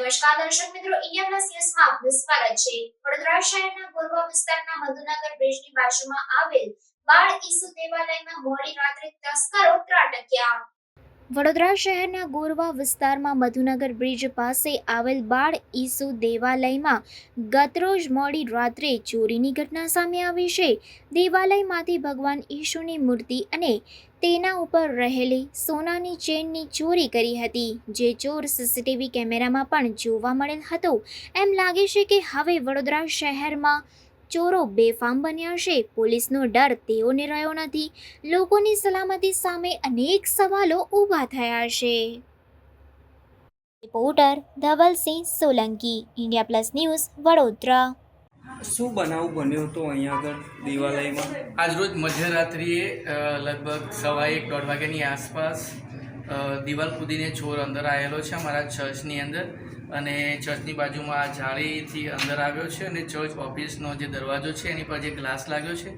નમસ્કાર દર્શક મિત્રો, ઇન્ડિયા પ્લસ ન્યૂઝમાં આપનું સ્વાગત છે। વડોદરા શહેરના ગોરવા વિસ્તારના મધુનગર બ્રિજની બાજુમાં આવેલ બાળ ઈસુ દેવાલયમાં મોડી રાત્રે તસ્કરો ત્રાટક્યા। વડોદરા શહેરના ગોરવા વિસ્તારમાં મધુનગર બ્રિજ પાસે આવેલ બાળ ઈસુ દેવાલયમાં ગતરોજ મોડી રાત્રે ચોરીની ઘટના સામે આવી છે। દેવાલયમાંથી ભગવાન ઈસુની મૂર્તિ અને તેના ઉપર રહેલી સોનાની ચેનની ચોરી કરી હતી, જે ચોર સીસીટીવી કેમેરામાં પણ જોવા મળેલ હતો। એમ લાગે છે કે હવે વડોદરા શહેરમાં ચોરો બેફામ બન્યા છે। પોલીસનો ડર તેઓને રહ્યો નથી। લોકોની સલામતી સામે અનેક સવાલો ઊભા થયા છે। Reporter Dhavalsinh Solanki, India plus news, Vadodara. શું બનાવ બન્યો હતો અહીંયા આગળ દેવાલયમાં? આજરોજ મધ્યરાત્રિએ લગભગ 1:15 વાગ્યાની આસપાસ દિવાલ કૂદીને ચોર અંદર આવેલો છે અમારા ચર્ચની અંદર, અને ચર્ચની બાજુમાં આ જાળીથી અંદર આવ્યો છે અને ચર્ચ ઓફિસનો જે દરવાજો છે એની પર જે ગ્લાસ લાગ્યો છે,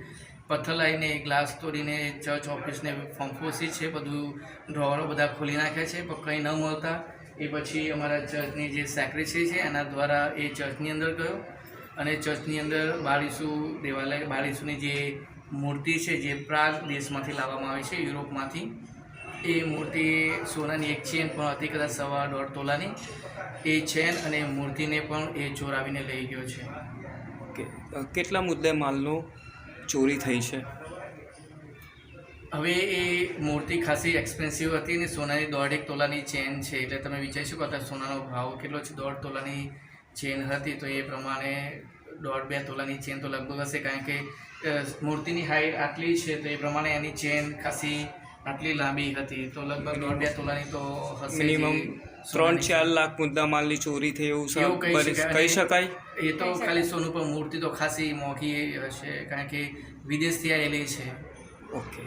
પથ્થર લાવીને ગ્લાસ તોડીને ચર્ચ ઓફિસને ફંફોસી છે, બધું ડ્રોવરો બધા ખોલી નાખ્યા છે, પણ કંઈ ન મળતા એ પછી અમારા ચર્ચની જે સેક્રેટરી છે એના દ્વારા એ ચર્ચની અંદર ગયો અને ચર્ચની અંદર બાળ ઈસુ દેવાલય, બાળ ઈસુની જે મૂર્તિ છે જે પ્રાગ દેશમાંથી લાવવામાં આવી છે, યુરોપમાંથી, એ મૂર્તિ સોનાની એક ચેન પણ હતી, કદાચ 1.5 તોલાની એ ચેન અને મૂર્તિને પણ એ ચોર આવીને લઈ ગયો છે। કેટલા મુદ્દે માલનો ચોરી થઈ છે? હવે એ મૂર્તિ ખાસી એક્સપેન્સિવ હતી અને સોનાની 1.5 તોલાની ચેન છે, એટલે તમે વિચારી શકો અત્યારે સોનાનો ભાવ કેટલો છે। 1.5 તોલાની ચેન હતી તો એ પ્રમાણે 1.5-2 તોલાની ચેન તો લગભગ હશે, કારણ કે મૂર્તિની હાઈટ આટલી છે તો એ પ્રમાણે એની ચેન ખાસી આટલી લાંબી હતી, તો લગભગ 1.5-2 તોલાની તો હશે। મિનિમમ 3-4 લાખ મુદ્દા માલની ચોરી થઈ એવું કહી શકાય? એ તો ખાલી સોનું, પણ મૂર્તિ તો ખાસી મોંઘી હશે, કારણ કે વિદેશથી આવેલી છે। ઓકે।